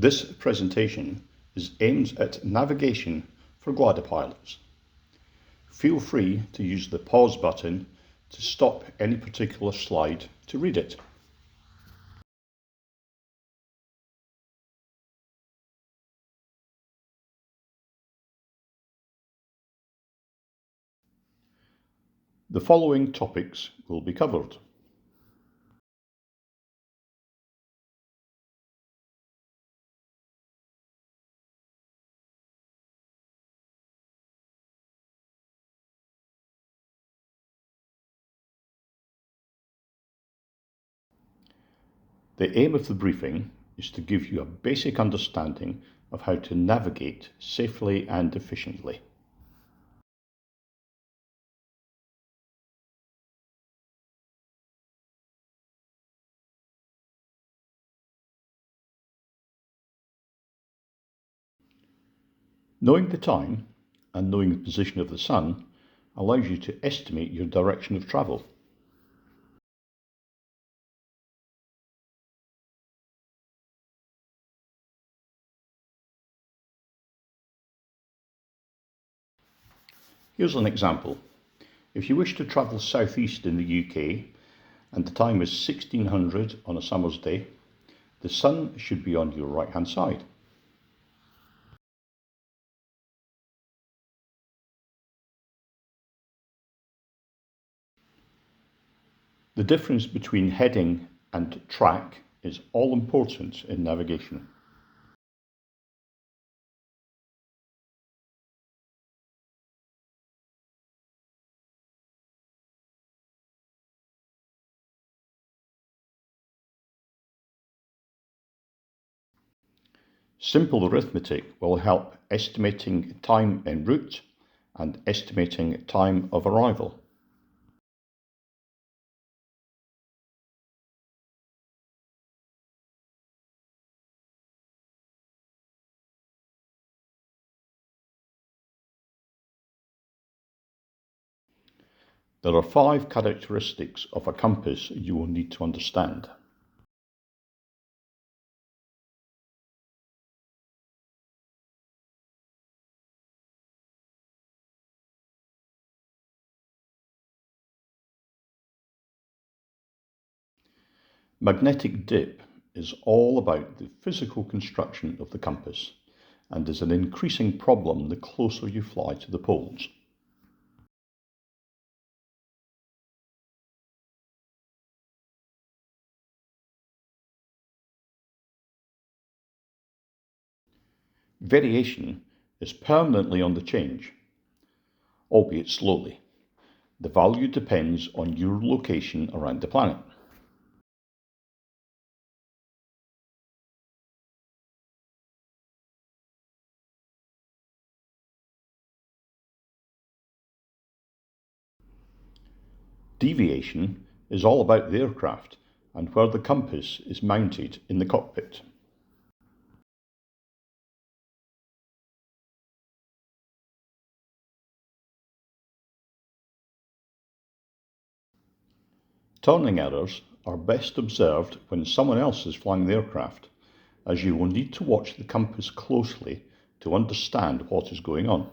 This presentation is aimed at navigation for glider pilots. Feel free to use the pause button to stop any particular slide to read it. The following topics will be covered. The aim of the briefing is to give you a basic understanding of how to navigate safely and efficiently. Knowing the time and knowing the position of the sun allows you to estimate your direction of travel. Here's an example. If you wish to travel southeast in the UK and the time is 1600 on a summer's day, the sun should be on your right hand side. The difference between heading and track is all important in navigation. Simple arithmetic will help estimating time en route and estimating time of arrival. There are 5 characteristics of a compass you will need to understand. Magnetic dip is all about the physical construction of the compass and is an increasing problem the closer you fly to the poles. Variation is permanently on the change, albeit slowly. The value depends on your location around the planet. Deviation is all about the aircraft and where the compass is mounted in the cockpit. Turning errors are best observed when someone else is flying the aircraft, as you will need to watch the compass closely to understand what is going on.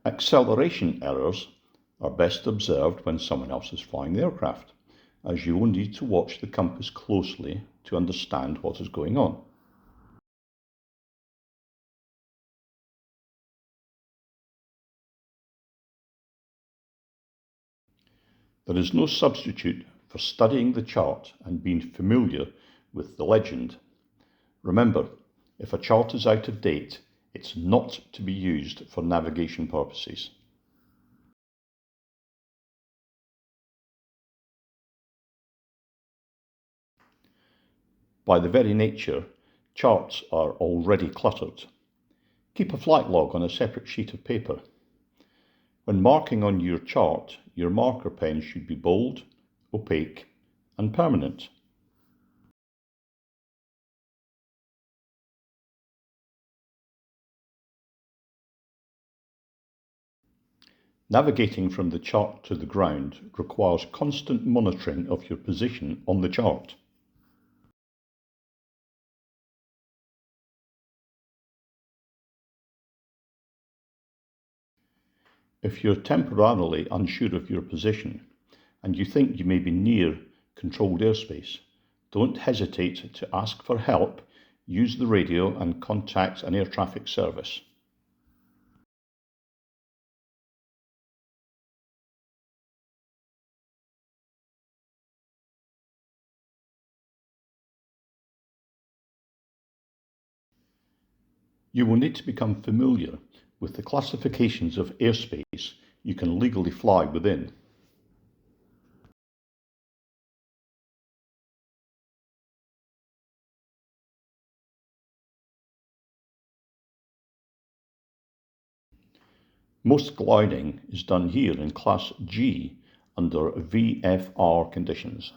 Acceleration errors are best observed when someone else is flying the aircraft, as you will need to watch the compass closely to understand what is going on. There is no substitute for studying the chart and being familiar with the legend. Remember, if a chart is out of date, it's not to be used for navigation purposes. By the very nature, charts are already cluttered. Keep a flight log on a separate sheet of paper. When marking on your chart, your marker pen should be bold, opaque, and permanent. Navigating from the chart to the ground requires constant monitoring of your position on the chart. If you're temporarily unsure of your position and you think you may be near controlled airspace, don't hesitate to ask for help, use the radio and contact an air traffic service. You will need to become familiar with the classifications of airspace you can legally fly within. Most gliding is done here in Class G under VFR conditions.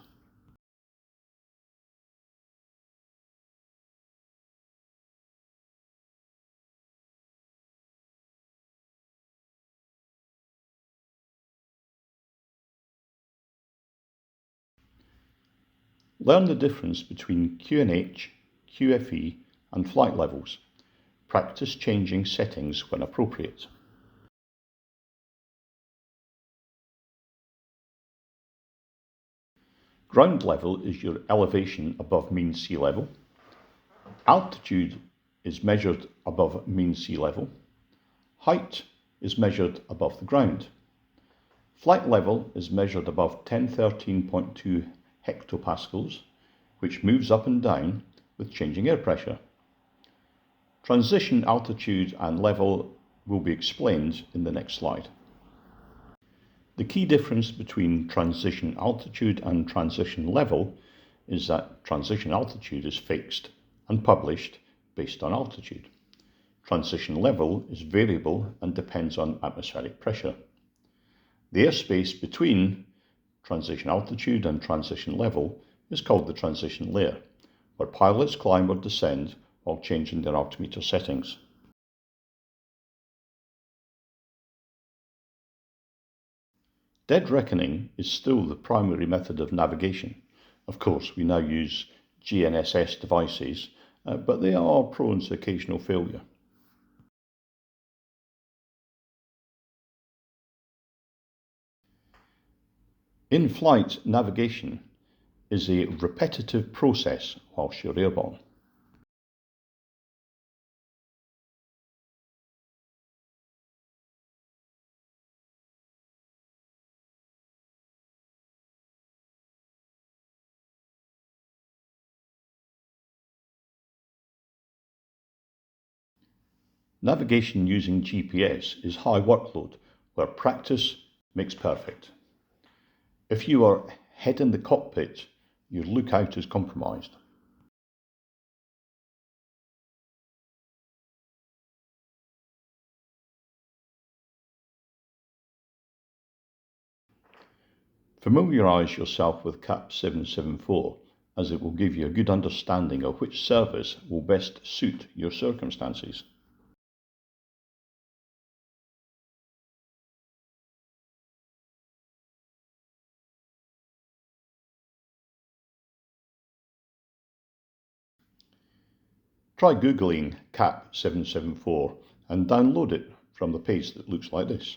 Learn the difference between QNH, QFE and flight levels. Practice changing settings when appropriate. Ground level is your elevation above mean sea level. Altitude is measured above mean sea level. Height is measured above the ground. Flight level is measured above 1013.2 hectopascals, which moves up and down with changing air pressure. Transition altitude and level will be explained in the next slide. The key difference between transition altitude and transition level is that transition altitude is fixed and published based on altitude. Transition level is variable and depends on atmospheric pressure. The airspace between transition altitude and transition level is called the transition layer, where pilots climb or descend while changing their altimeter settings. Dead reckoning is still the primary method of navigation. Of course, we now use GNSS devices, but they are prone to occasional failure. In-flight navigation is a repetitive process whilst you're airborne. Navigation using GPS is high workload, where practice makes perfect. If you are head in the cockpit, your lookout is compromised. Familiarise yourself with CAP 774, as it will give you a good understanding of which service will best suit your circumstances. Try Googling CAP 774 and download it from the page that looks like this.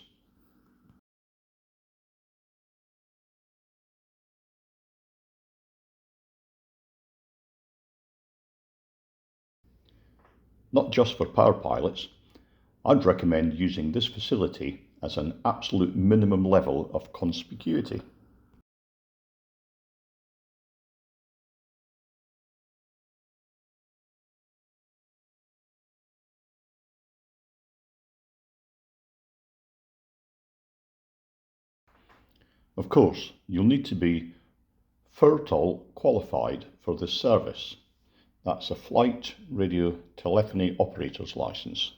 Not just for power pilots, I'd recommend using this facility as an absolute minimum level of conspicuity. Of course, you'll need to be FIRTOL qualified for this service. That's a Flight Radio Telephony Operator's License.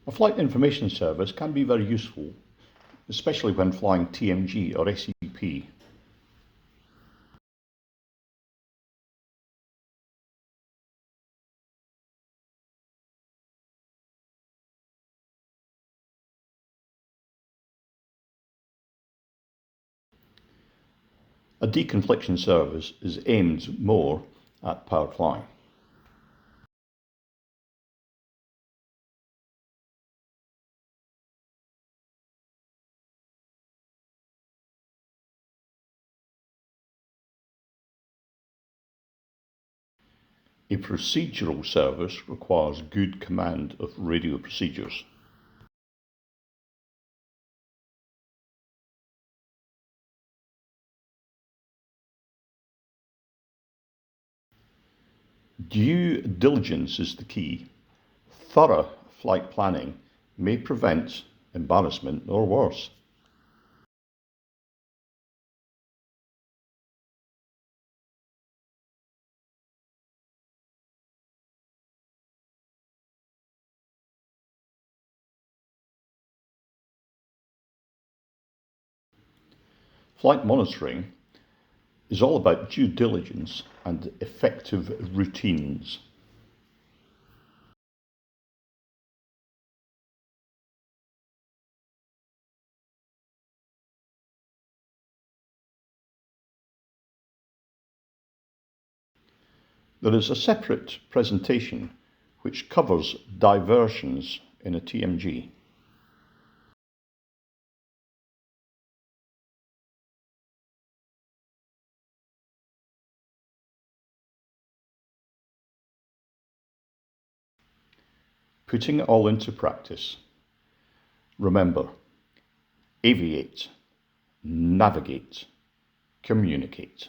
A flight information service can be very useful, especially when flying TMG or SEP. A deconfliction service is aimed more at powered flying. A procedural service requires good command of radio procedures. Due diligence is the key. Thorough flight planning may prevent embarrassment or worse. Flight monitoring is all about due diligence and effective routines. There is a separate presentation which covers diversions in a TMG. Putting it all into practice. Remember, aviate, navigate, communicate.